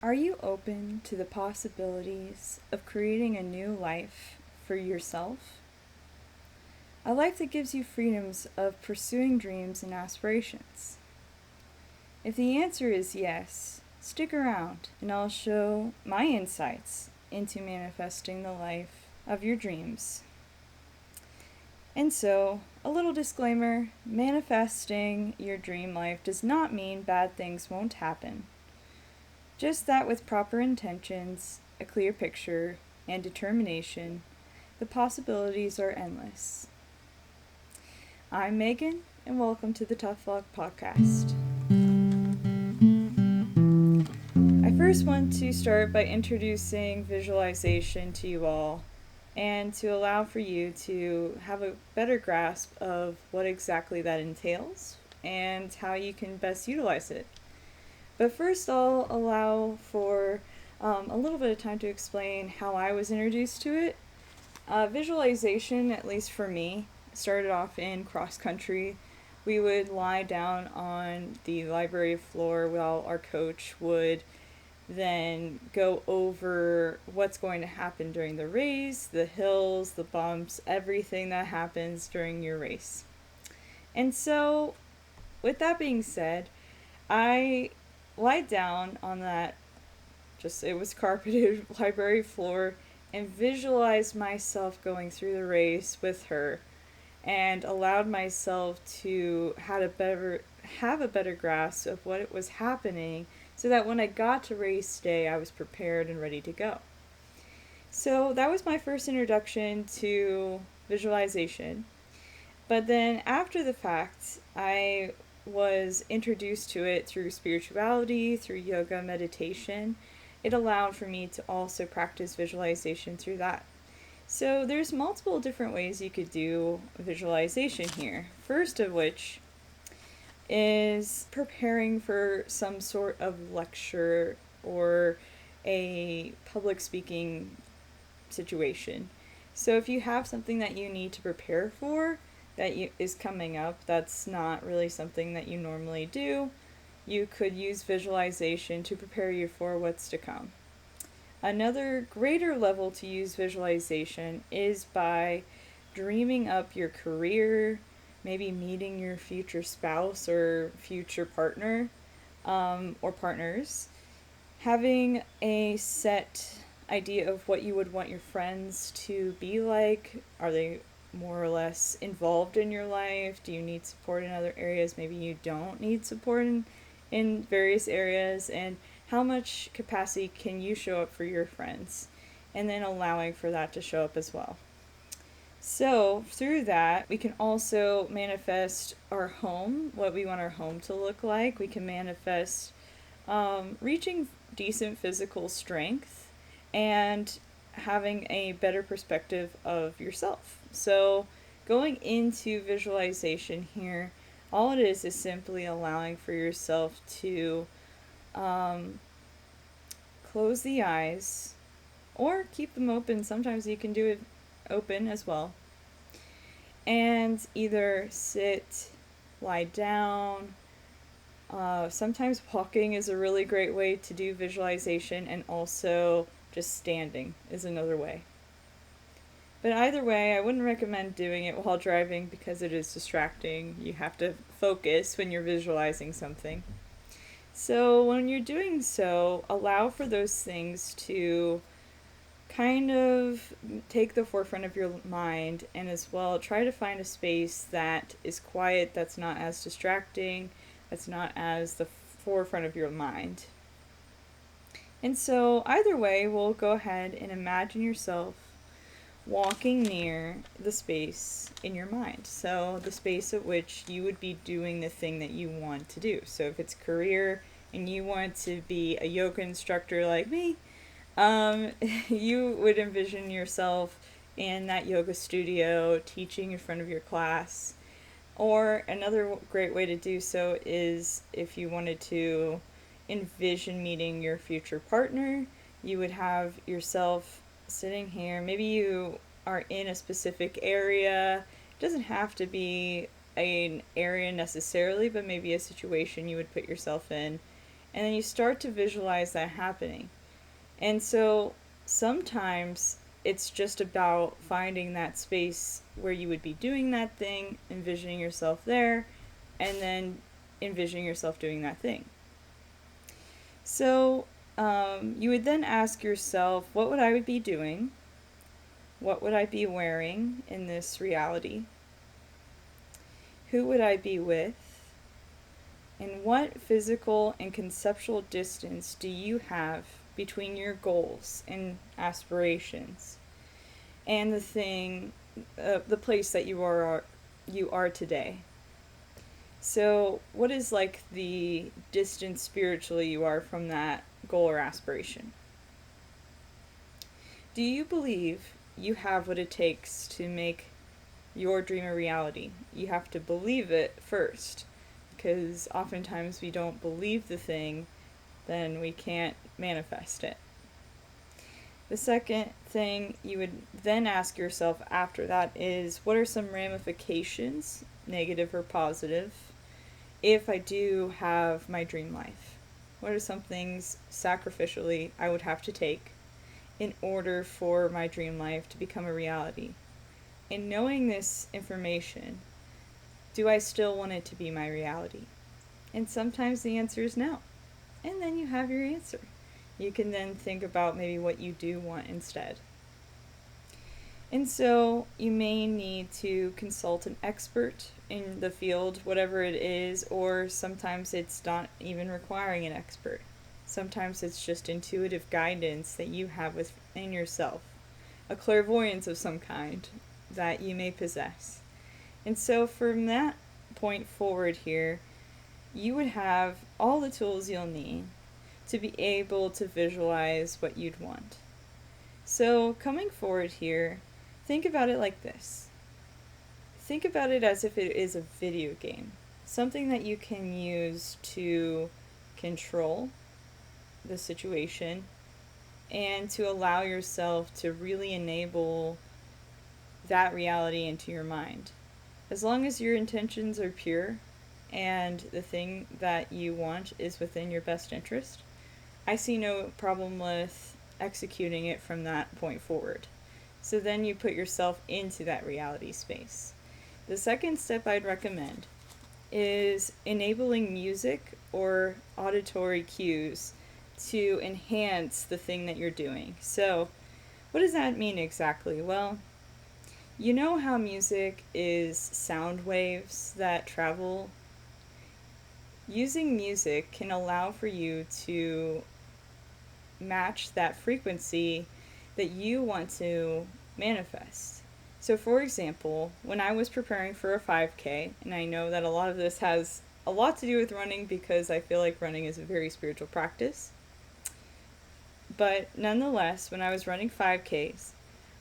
Are you open to the possibilities of creating a new life for yourself? A life that gives you freedoms of pursuing dreams and aspirations? If the answer is yes, stick around and I'll show my insights into manifesting the life of your dreams. And so, a little disclaimer, manifesting your dream life does not mean bad things won't happen. Just that with proper intentions, a clear picture, and determination, the possibilities are endless. I'm Megan, and welcome to the Tough Luck Podcast. I first want to start by introducing visualization to you all, and to allow for you to have a better grasp of what exactly that entails, and how you can best utilize it. But first, I'll allow for a little bit of time to explain how I was introduced to it. Visualization, at least for me, started off in cross country. We would lie down on the library floor while our coach would then go over what's going to happen during the race, the hills, the bumps, everything that happens during your race. And so, with that being said, I lie down on that, it was carpeted library floor, and visualized myself going through the race with her, and allowed myself to have a better grasp of what it was happening, so that when I got to race day, I was prepared and ready to go. So that was my first introduction to visualization. But then after the fact, I was introduced to it through spirituality, through yoga, meditation. It allowed for me to also practice visualization through that. So there's multiple different ways you could do visualization here. First of which is preparing for some sort of lecture or a public speaking situation. So if you have something that you need to prepare for, is coming up, that's not really something that you normally do, you could use visualization to prepare you for what's to come. Another greater level to use visualization is by dreaming up your career, maybe meeting your future spouse or future partner, or partners, having a set idea of what you would want your friends to be like. Are they more or less involved in your life? Do you need support in other areas? Maybe you don't need support in various areas. And how much capacity can you show up for your friends? And then allowing for that to show up as well. So through that, we can also manifest our home, what we want our home to look like. We can manifest reaching decent physical strength and having a better perspective of yourself. So going into visualization here, all it is simply allowing for yourself to close the eyes or keep them open. Sometimes you can do it open as well. And either sit, lie down. Sometimes walking is a really great way to do visualization, and also just standing is another way. But either way, I wouldn't recommend doing it while driving because it is distracting. You have to focus when you're visualizing something. So when you're doing so, allow for those things to kind of take the forefront of your mind, and as well try to find a space that is quiet, that's not as distracting, that's not as the forefront of your mind. And so either way, we'll go ahead and imagine yourself walking near the space in your mind. So the space at which you would be doing the thing that you want to do. So if it's career and you want to be a yoga instructor like me, you would envision yourself in that yoga studio teaching in front of your class. Or another great way to do so is if you wanted to envision meeting your future partner, you would have yourself sitting here. Maybe you are in a specific area. It doesn't have to be an area necessarily, but maybe a situation you would put yourself in. And then you start to visualize that happening. And so sometimes it's just about finding that space where you would be doing that thing, envisioning yourself there, and then envisioning yourself doing that thing. So you would then ask yourself, what would I be doing? What would I be wearing in this reality? Who would I be with? And what physical and conceptual distance do you have between your goals and aspirations and the place that you are today? So, what is like the distance spiritually you are from that goal or aspiration? Do you believe you have what it takes to make your dream a reality? You have to believe it first, because oftentimes we don't believe the thing, then we can't manifest it. The second thing you would then ask yourself after that is, what are some ramifications, negative or positive, if I do have my dream life? What are some things sacrificially I would have to take in order for my dream life to become a reality? And knowing this information, do I still want it to be my reality? And sometimes the answer is no. And then you have your answer. You can then think about maybe what you do want instead. And so you may need to consult an expert in the field, whatever it is, or sometimes it's not even requiring an expert. Sometimes it's just intuitive guidance that you have within yourself, a clairvoyance of some kind that you may possess. And so from that point forward here, you would have all the tools you'll need to be able to visualize what you'd want. So coming forward here, think about it like this. Think about it as if it is a video game, something that you can use to control the situation and to allow yourself to really enable that reality into your mind. As long as your intentions are pure and the thing that you want is within your best interest, I see no problem with executing it from that point forward. So then you put yourself into that reality space. The second step I'd recommend is enabling music or auditory cues to enhance the thing that you're doing. So, what does that mean exactly? Well, you know how music is sound waves that travel? Using music can allow for you to match that frequency that you want to manifest. So, for example, when I was preparing for a 5K, and I know that a lot of this has a lot to do with running because I feel like running is a very spiritual practice. But nonetheless, when I was running 5Ks,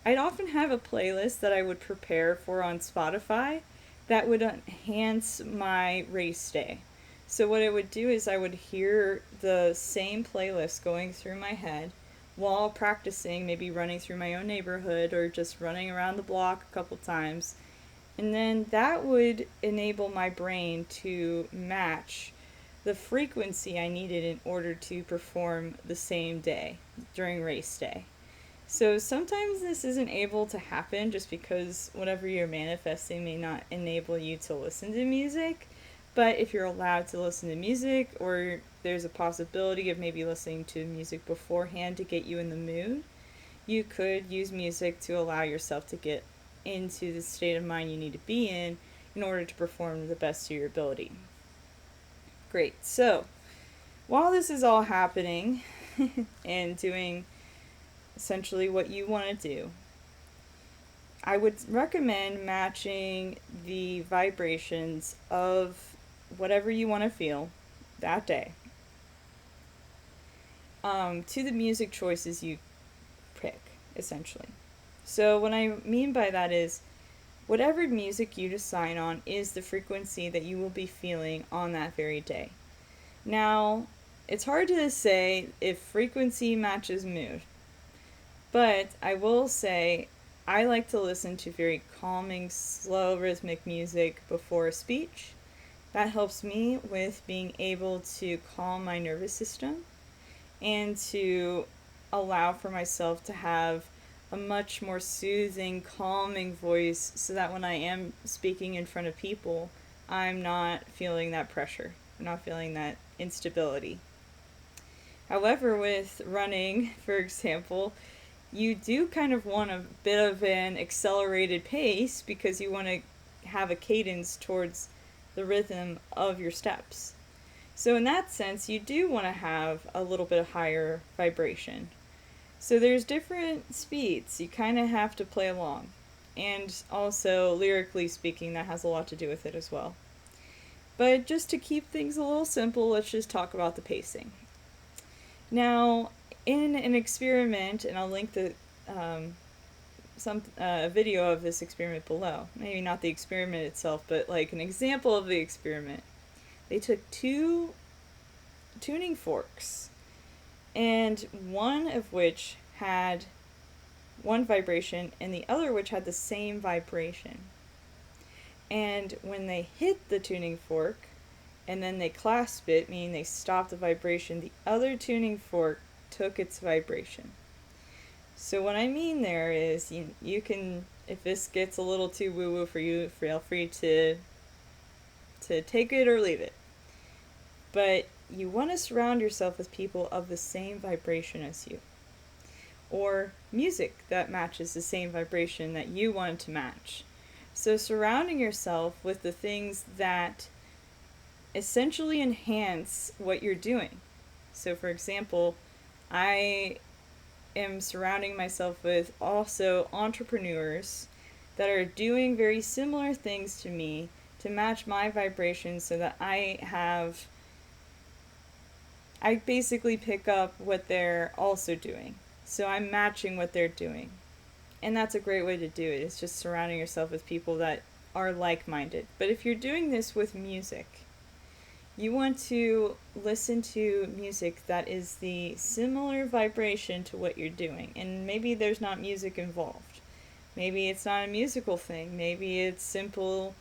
I'd often have a playlist that I would prepare for on Spotify that would enhance my race day. So what I would do is I would hear the same playlist going through my head while practicing, maybe running through my own neighborhood or just running around the block a couple times. And then that would enable my brain to match the frequency I needed in order to perform the same day during race day. So sometimes this isn't able to happen just because whatever you're manifesting may not enable you to listen to music. But if you're allowed to listen to music, or there's a possibility of maybe listening to music beforehand to get you in the mood, you could use music to allow yourself to get into the state of mind you need to be in order to perform the best of your ability. Great. So, while this is all happening and doing essentially what you want to do, I would recommend matching the vibrations of whatever you want to feel that day to the music choices you pick, essentially. So what I mean by that is whatever music you decide on is the frequency that you will be feeling on that very day. Now, it's hard to say if frequency matches mood, but I will say I like to listen to very calming, slow, rhythmic music before a speech That helps me with being able to calm my nervous system and to allow for myself to have a much more soothing, calming voice so that when I am speaking in front of people, I'm not feeling that pressure. I'm not feeling that instability. However, with running, for example, you do kind of want a bit of an accelerated pace because you want to have a cadence towards the rhythm of your steps. So, in that sense, you do want to have a little bit of higher vibration. So, there's different speeds. You kind of have to play along. And also, lyrically speaking, that has a lot to do with it as well. But just to keep things a little simple, let's just talk about the pacing. Now, in an experiment, and I'll link the a video of this experiment below. Maybe not the experiment itself, but like an example of the experiment. They took two tuning forks, and one of which had one vibration, and the other which had the same vibration. And when they hit the tuning fork, and then they clasp it, meaning they stopped the vibration, the other tuning fork took its vibration. So what I mean there is you can, if this gets a little too woo-woo for you, feel free to take it or leave it. But you want to surround yourself with people of the same vibration as you. Or music that matches the same vibration that you want to match. So surrounding yourself with the things that essentially enhance what you're doing. So for example, I am surrounding myself with also entrepreneurs that are doing very similar things to me to match my vibration so that I basically pick up what they're also doing. So I'm matching what they're doing. And that's a great way to do it. It's just surrounding yourself with people that are like-minded. But if you're doing this with music, you want to listen to music that is the similar vibration to what you're doing. And maybe there's not music involved. Maybe it's not a musical thing. Maybe it's simple.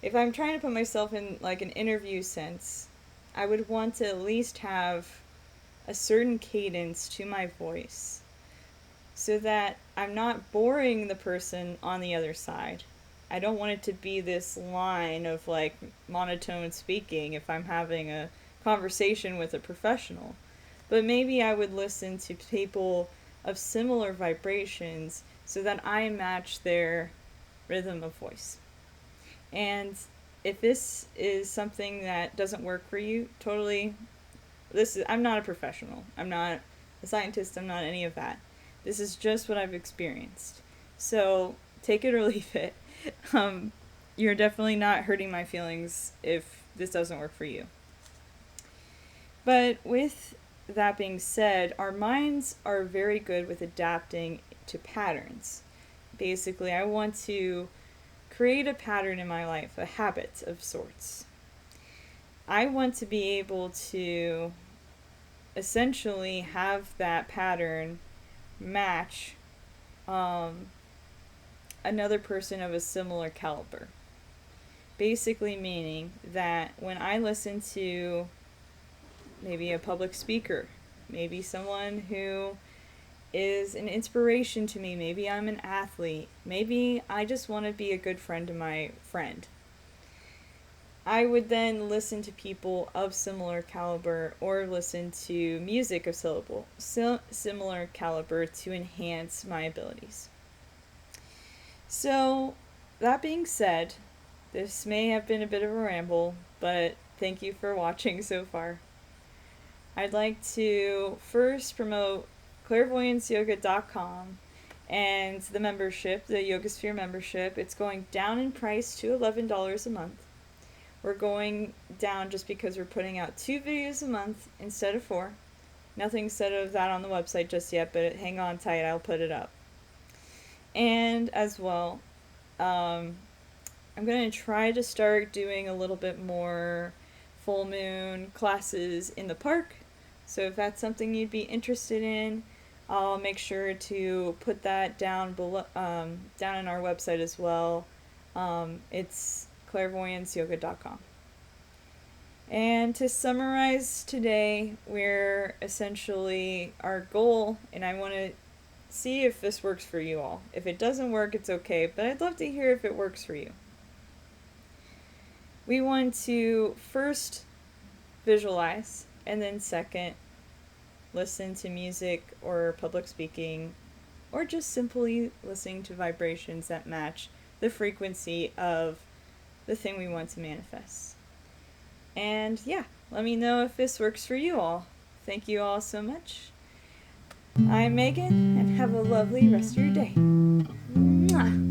If I'm trying to put myself in like an interview sense, I would want to at least have a certain cadence to my voice so that I'm not boring the person on the other side. I don't want it to be this line of like monotone speaking if I'm having a conversation with a professional. But maybe I would listen to people of similar vibrations so that I match their rhythm of voice. And if this is something that doesn't work for you, totally, I'm not a professional. I'm not a scientist. I'm not any of that. This is just what I've experienced. So take it or leave it. You're definitely not hurting my feelings if this doesn't work for you. But with that being said, our minds are very good with adapting to patterns. Basically, I want to create a pattern in my life, a habit of sorts. I want to be able to essentially have that pattern match another person of a similar caliber. Basically meaning that when I listen to maybe a public speaker, maybe someone who is an inspiration to me, maybe I'm an athlete, maybe I just want to be a good friend to my friend, I would then listen to people of similar caliber or listen to music of similar caliber to enhance my abilities. So, that being said, this may have been a bit of a ramble, but thank you for watching so far. I'd like to first promote clairvoyanceyoga.com and the membership, the Yogasphere membership. It's going down in price to $11 a month. We're going down just because we're putting out 2 videos a month instead of 4. Nothing said of that on the website just yet, but hang on tight, I'll put it up. And as well, I'm going to try to start doing a little bit more full moon classes in the park. So if that's something you'd be interested in, I'll make sure to put that down below, down in our website as well. It's clairvoyanceyoga.com. And to summarize today, we're essentially our goal, and I want to see if this works for you all. If it doesn't work, it's okay, but I'd love to hear if it works for you. We want to first visualize, and then second, listen to music or public speaking, or just simply listening to vibrations that match the frequency of the thing we want to manifest. And yeah, let me know if this works for you all. Thank you all so much. I'm Megan, and have a lovely rest of your day. Mwah!